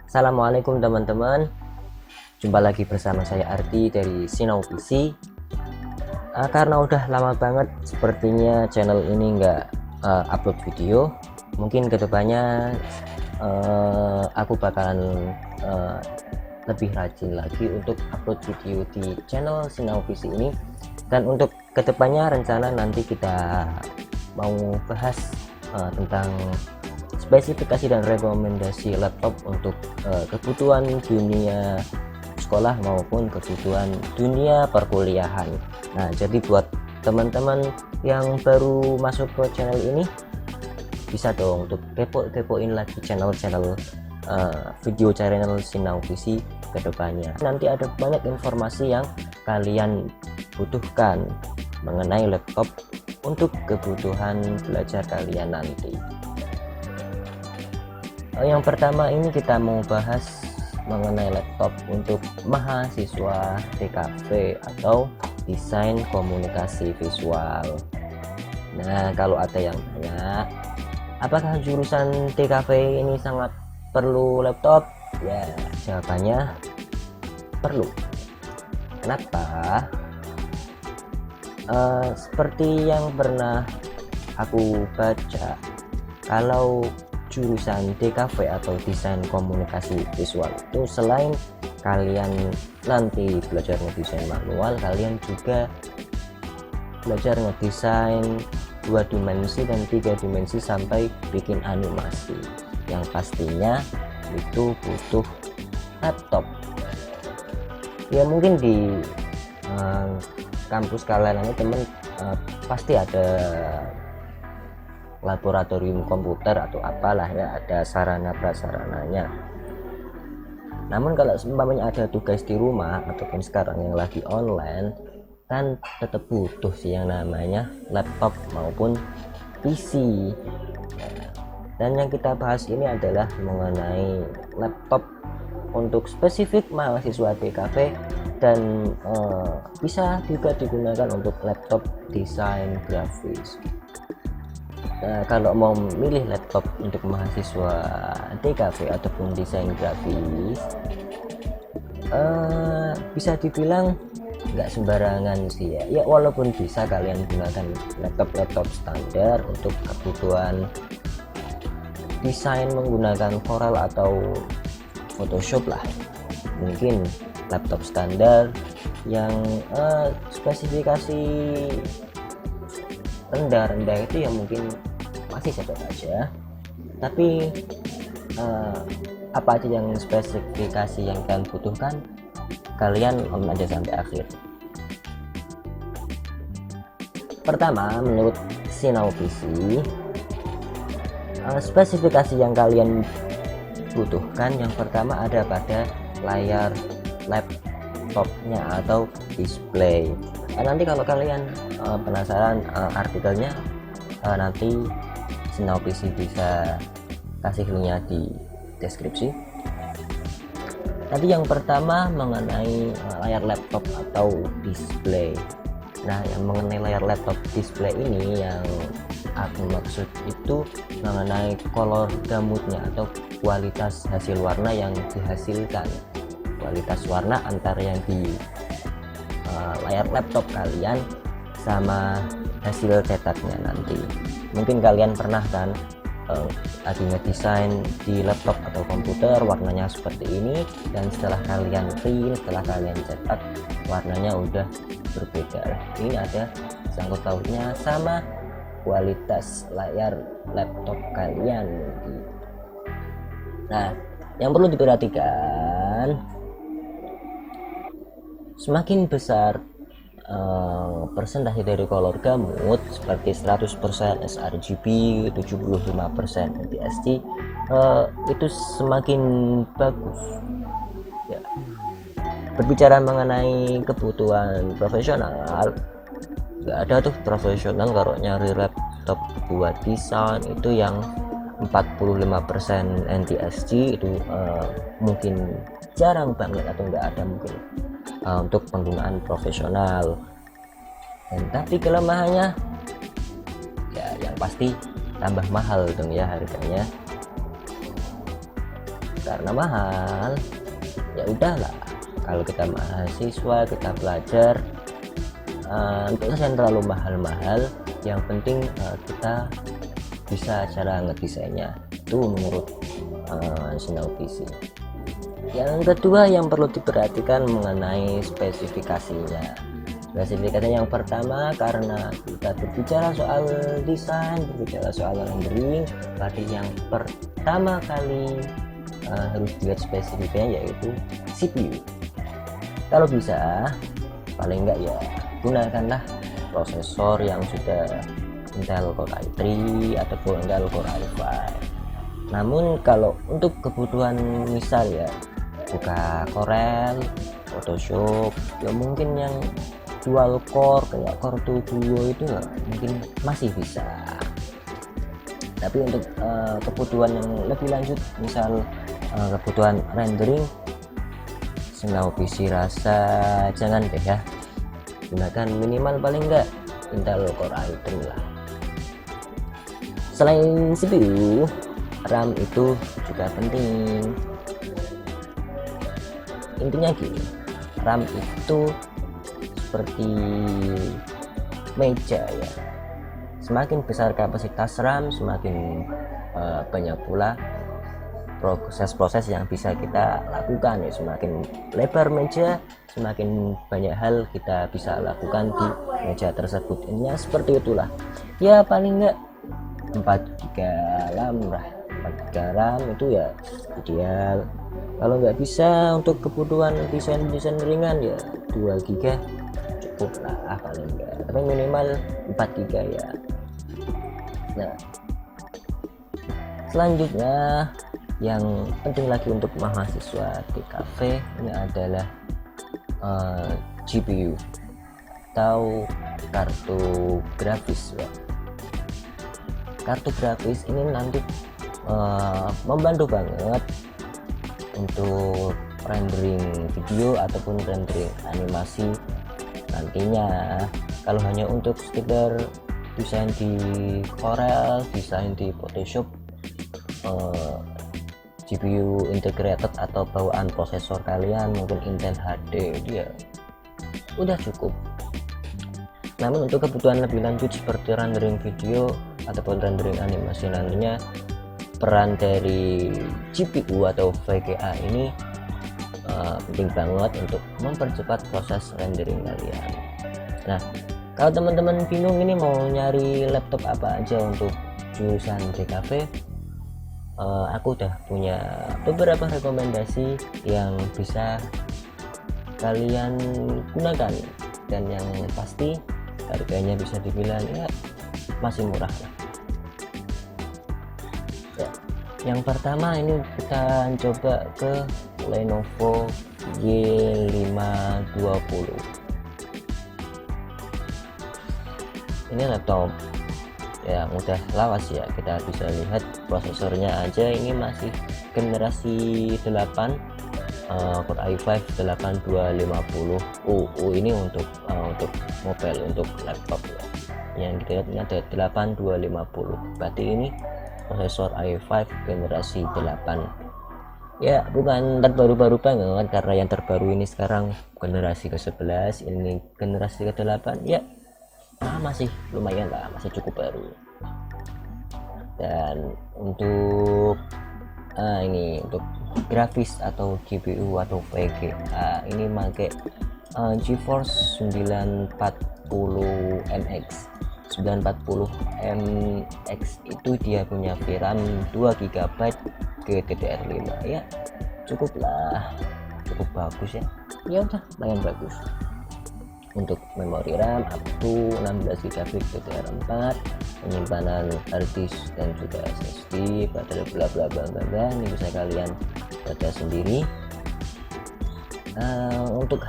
Assalamualaikum teman-teman, jumpa lagi bersama saya Ardi dari Sinau PC. Karena udah lama banget sepertinya channel ini nggak upload video, mungkin kedepannya aku bakalan lebih rajin lagi untuk upload video di channel Sinau PC ini. Dan untuk kedepannya rencana nanti kita mau bahas tentang spesifikasi dan rekomendasi laptop untuk kebutuhan dunia sekolah maupun kebutuhan dunia perkuliahan. Nah, jadi buat teman-teman yang baru masuk ke channel ini, bisa dong untuk kepoin lagi channel video channel Sinau PC ke depannya. Nanti ada banyak informasi yang kalian butuhkan mengenai laptop untuk kebutuhan belajar kalian nanti. Yang pertama ini kita mau bahas mengenai laptop untuk mahasiswa DKV atau desain komunikasi visual. Nah, kalau ada yang tanya, apakah jurusan DKV ini sangat perlu laptop? Ya, jawabannya perlu. Kenapa? Seperti yang pernah aku baca, kalau jurusan DKV atau desain komunikasi visual itu selain kalian nanti belajar ngedesain manual, kalian juga belajar ngedesain 2 dimensi dan 3 dimensi sampai bikin animasi, yang pastinya itu butuh laptop. Ya mungkin di kampus kalian ini temen pasti ada laboratorium komputer atau apalah ya, ada sarana prasarananya. Namun kalau seumpamanya ada tugas di rumah ataupun sekarang yang lagi online, kan tetap butuh sih yang namanya laptop maupun PC. Dan yang kita bahas ini adalah mengenai laptop untuk spesifik mahasiswa DKV dan bisa juga digunakan untuk laptop desain grafis. Nah, kalau mau milih laptop untuk mahasiswa DKV ataupun desain grafis, bisa dibilang nggak sembarangan sih ya. Walaupun bisa kalian gunakan laptop standar untuk kebutuhan desain menggunakan Corel atau Photoshop lah. Mungkin laptop standar yang spesifikasi rendah itu ya mungkin masih saja saja, tapi apa aja yang spesifikasi yang kalian butuhkan, kalian nonton aja sampai akhir. Pertama, menurut Sinau PC, spesifikasi yang kalian butuhkan yang pertama ada pada layar laptopnya atau display. Nanti kalau kalian penasaran artikelnya, nanti Sinau PC bisa kasih linknya di deskripsi. Tadi yang pertama mengenai layar laptop atau display. Nah, yang mengenai layar laptop display ini yang aku maksud itu mengenai color gamutnya atau kualitas hasil warna yang dihasilkan. Kualitas warna antara yang di layar laptop kalian sama hasil cetaknya nanti. Mungkin kalian pernah kan lagi ngedesain di laptop atau komputer warnanya seperti ini, dan setelah kalian print, setelah kalian cetak, warnanya udah berbeda. Ini ada sangkut pautnya sama kualitas layar laptop kalian. Nah, yang perlu diperhatikan, semakin besar persentase dari color gamut seperti 100% sRGB, 75% NTSC, itu semakin bagus ya. Berbicara mengenai kebutuhan profesional, nggak ada tuh profesional kalau nyari laptop buat desain itu yang 45% NTSC itu mungkin jarang banget atau nggak ada mungkin untuk penggunaan profesional. Dan tapi kelemahannya ya yang pasti tambah mahal dong ya harganya. karena mahal. Ya udahlah, kalau kita mahasiswa, kita belajar, untuk saja yang terlalu mahal-mahal, yang penting kita bisa cara ngedesainnya. Itu menurut Sinau PC. Yang kedua yang perlu diperhatikan mengenai spesifikasinya. Spesifikasi yang pertama, karena kita berbicara soal desain, berbicara soal rendering, berarti yang pertama kali harus dilihat spesifikasinya yaitu CPU. Kalau bisa, paling enggak ya gunakanlah prosesor yang sudah Intel Core i3 ataupun Intel Core i5. Namun kalau untuk kebutuhan misal ya buka Corel, Photoshop, ya mungkin yang dual core kayak Core 2 Duo itu ya mungkin masih bisa. Tapi untuk kebutuhan yang lebih lanjut, misal kebutuhan rendering, Sinau PC rasa jangan deh ya, gunakan minimal paling enggak Intel Core i3 lah. Selain CPU, RAM itu juga penting. Intinya gini, RAM itu seperti meja ya, semakin besar kapasitas RAM semakin banyak pula proses-proses yang bisa kita lakukan ya. Semakin lebar meja, semakin banyak hal kita bisa lakukan di meja tersebut. Ini seperti itulah ya, paling enggak 4 GB RAM lah. 4 GB RAM itu ya ideal. Kalau nggak bisa untuk kebutuhan desain ringan ya 2 GB cukup lah paling enggak, tapi minimal 4 GB ya. Nah, selanjutnya yang penting lagi untuk mahasiswa DKV ini adalah GPU atau kartu grafis ya. Kartu grafis ini nanti membantu banget untuk rendering video ataupun rendering animasi nantinya. Kalau hanya untuk sekedar desain di Corel, desain di Photoshop, GPU integrated atau bawaan prosesor kalian mungkin Intel HD dia udah cukup. Namun untuk kebutuhan lebih lanjut seperti rendering video ataupun rendering animasi nantinya, peran dari GPU atau VGA ini penting banget untuk mempercepat proses rendering kalian. Nah, kalau teman-teman bingung ini mau nyari laptop apa aja untuk jurusan DKV, aku udah punya beberapa rekomendasi yang bisa kalian gunakan, dan yang pasti harganya bisa dibilang ya masih murah lah ya. Yang pertama ini kita coba ke Lenovo Y520. Ini laptop yang udah lawas ya, kita bisa lihat prosesornya aja ini masih generasi 8 Core i5 8250. Ini untuk mobile, untuk laptop ya. Yang kita lihat ini ada 8250, berarti ini prosesor i5 generasi 8 ya, bukan terbaru-baru banget karena yang terbaru ini sekarang generasi ke-11, ini generasi ke-8 ya. Masih lumayan lah, masih cukup baru. Dan untuk ini untuk grafis atau GPU atau VGA ini pakai GeForce 940MX. 940MX itu dia punya VRAM 2 GB GDDR5 ya, cukup lah, cukup bagus ya. Ya udah lumayan bagus. Untuk memori RAM up to 16 GB DDR4, penyimpanan hard disk dan juga SSD, baterai bla bla bla bla, ini bisa kalian baca sendiri. Untuk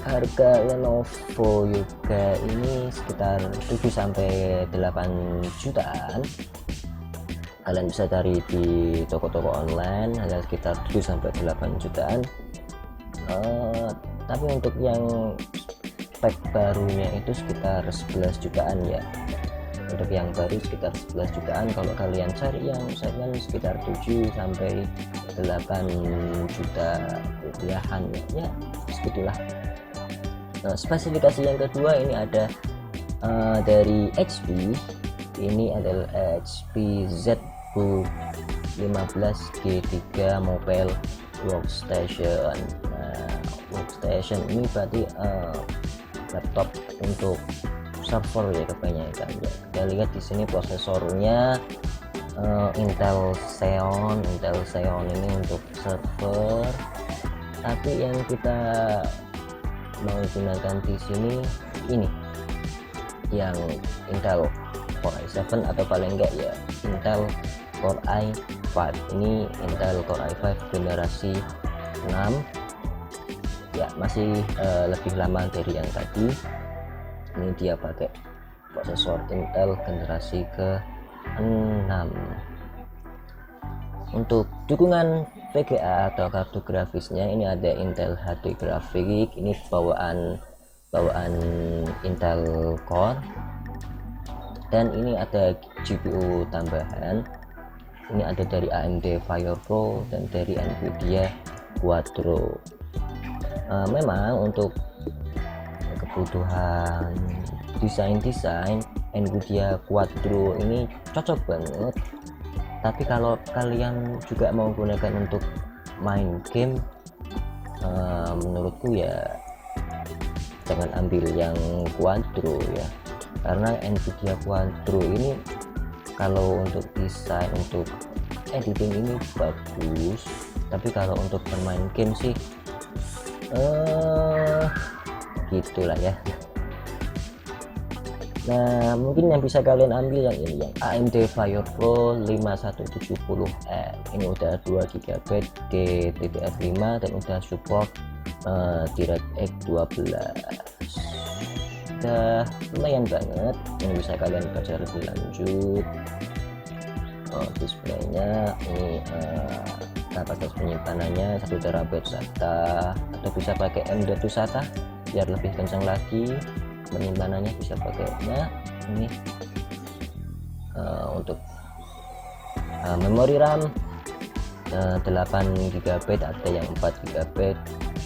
harga Lenovo Yoga ini sekitar 7-8 jutaan. Kalian bisa cari di toko-toko online, hanya sekitar 7-8 jutaan. Tapi untuk yang spek barunya itu sekitar 11 jutaan ya. Untuk yang baru sekitar 11 jutaan, kalau kalian cari yang second sekitar 7 sampai 8 juta rupiahan ya, segitulah. Nah, spesifikasi yang kedua ini ada dari HP. Ini adalah HP ZBook 15G3 Mobile Workstation. Nah, workstation ini berarti laptop untuk server ya kebanyakan ya. Kita lihat di sini prosesornya Intel Xeon ini untuk server, tapi yang kita mau gunakan di sini ini yang Intel Core i7 atau paling enggak ya Intel Core i5. Ini Intel Core i5 generasi 6 ya, masih lebih lama dari yang tadi. Ini dia pakai prosesor Intel generasi ke-6. Untuk dukungan VGA atau kartu grafisnya ini ada Intel HD Graphics, ini bawaan Intel Core, dan ini ada GPU tambahan, ini ada dari AMD FirePro dan dari Nvidia Quadro. Memang untuk kebutuhan desain Nvidia Quadro ini cocok banget, tapi kalau kalian juga mau gunakan untuk main game, menurutku ya jangan ambil yang Quadro ya, karena Nvidia Quadro ini kalau untuk desain, untuk editing ini bagus, tapi kalau untuk bermain game sih gitulah ya. Nah, mungkin yang bisa kalian ambil yang ini, yang AMD FirePro 5170M. Ini udah 2GB GDDR5 dan udah support DirectX 12. Udah lumayan banget, ini bisa kalian baca lebih lanjut. Displaynya ini kapasitas penyimpanannya 1TB SATA, atau bisa pakai M.2 SATA biar lebih kencang lagi penyimpanannya, bisa pakainya ini. Untuk memori RAM 8GB, ada yang 4GB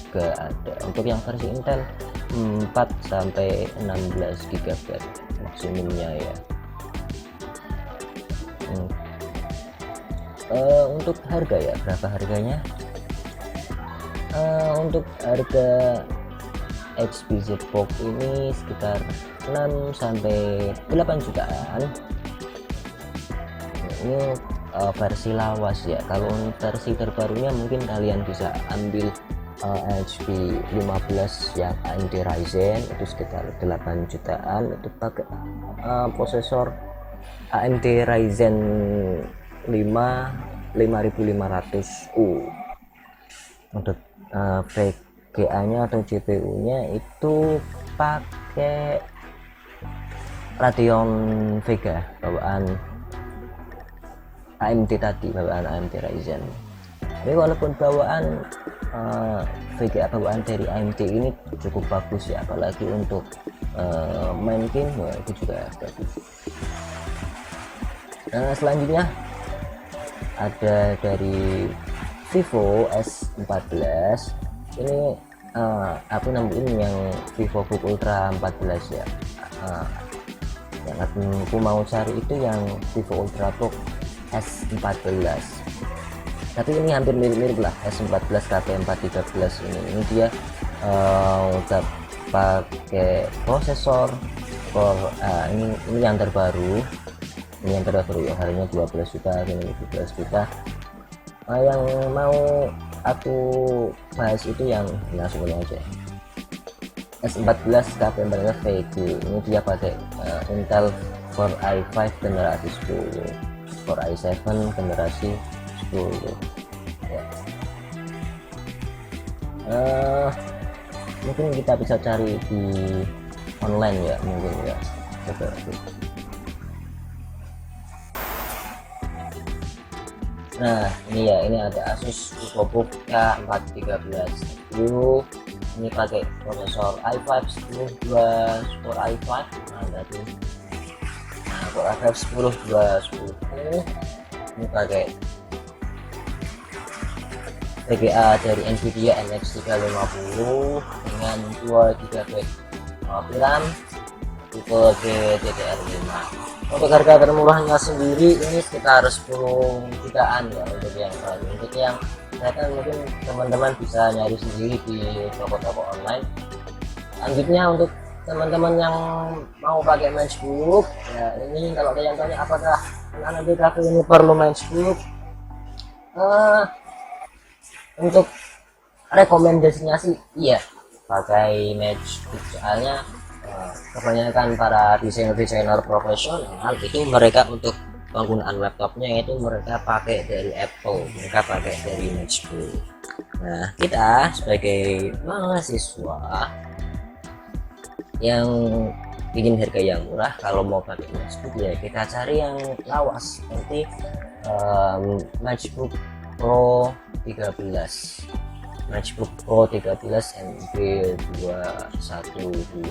juga ada. Untuk yang versi Intel 4 sampai 16GB maksimumnya ya. Untuk harga ya, berapa harganya? Untuk harga HP ZBook ini sekitar 6 sampai 8 jutaan. Ini versi lawas ya. Kalau versi terbarunya mungkin kalian bisa ambil HP 15 yang AMD Ryzen, itu sekitar 8 jutaan. Itu pakai prosesor AMD Ryzen 5500U. Untuk VGA nya atau GPU nya itu pakai Radeon Vega bawaan AMD tadi, bawaan AMD Ryzen. Tapi walaupun bawaan VGA bawaan dari AMD ini cukup bagus ya, apalagi untuk main game itu juga bagus. Nah, selanjutnya ada dari Vivo S14. Ini aku nemuin yang VivoBook Ultra 14 ya. Yang aku mau cari itu yang Vivo Ultrabook S14, tapi ini hampir mirip-mirip lah S14 KP413 ini dia udah pakai prosesor Core ini yang terbaru, ya, harganya 12 juta, ini 12 juta. Yang mau aku bahas itu yang langsung aja S14 KP413 VG. Ini dia pakai Intel Core i5 generasi 10, Core i7 generasi 10 ya. Mungkin kita bisa cari di online ya, mungkin ya. Coba nah ini ya, ini ada Asus VivoBook K413U. Ini pakai prosesor i5 10 2 Core i5. Nah, berarti Core i5 10210 ini pakai VGA dari Nvidia NX 350 dengan 2 GB RAM, tipe GDDR5. Untuk harga termurahnya sendiri ini sekitar 10 jutaan ya untuk yang baru. Untuk yang saya mungkin teman-teman bisa nyari sendiri di toko-toko online. Lanjutnya untuk teman-teman yang mau pakai matchbook ya, ini kalau kalian tanya apakah anak DKV ini perlu matchbook, untuk rekomendasinya sih iya pakai matchbook, soalnya kebanyakan para desainer profesional itu mereka untuk penggunaan laptopnya itu mereka pakai dari Apple, mereka pakai dari matchbook. Nah, kita sebagai mahasiswa yang ingin harga yang murah, kalau mau pakai matchbook ya kita cari yang lawas seperti MacBook Pro 13, MacBook Pro 13 MB212.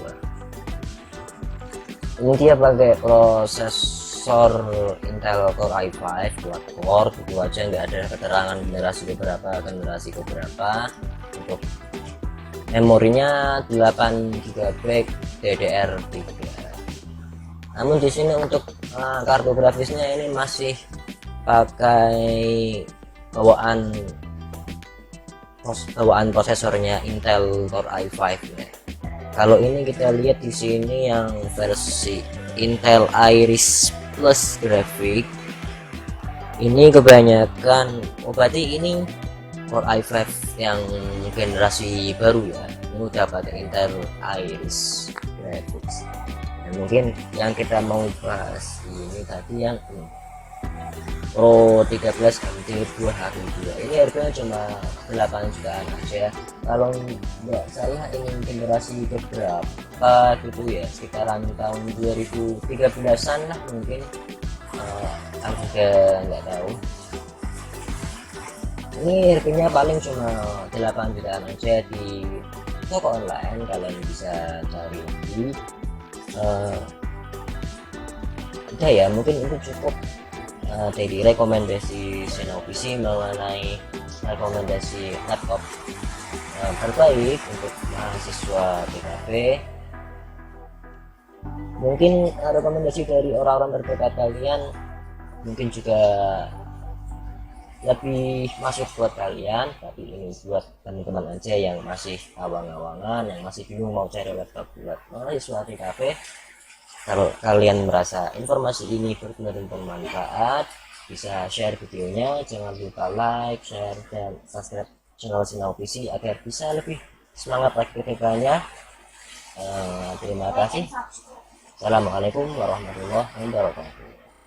Ini dia pakai prosesor Intel Core i5 quad-core, gitu aja, nggak ada keterangan generasi keberapa. Untuk memorinya 8 GB DDR3. Namun di sini untuk kartu grafisnya ini masih pakai bawaan prosesornya Intel Core i5 ya. Kalau ini kita lihat di sini yang versi Intel Iris Plus Graphic ini kebanyakan, berarti ini Core i5 yang generasi baru ya, ini udah pakai Intel Iris Graphics. Dan mungkin yang kita mau bahas ini tadi yang Pro 13 MT2H2, ini harganya cuma 8 jutaan aja. Kalau nggak salah ingin generasi keberapa gitu ya, sekitaran tahun 2013an lah mungkin, aku juga nggak tahu. Ini harganya paling cuma 8 jutaan aja di toko online, kalian bisa cari di udah ya, mungkin itu cukup dari rekomendasi Xenovision mengenai rekomendasi laptop terbaik untuk mahasiswa TKP. Mungkin rekomendasi dari orang-orang terdekat kalian mungkin juga lebih masuk buat kalian, tapi ini buat teman-teman aja yang masih awang-awangan, yang masih bingung mau cari laptop buat mahasiswa TKP. Kalau kalian merasa informasi ini berguna dan bermanfaat, bisa share videonya, jangan lupa like, share, dan subscribe channel Xenovision agar bisa lebih semangat lagi ke depannya. Terima kasih. Assalamualaikum warahmatullahi wabarakatuh.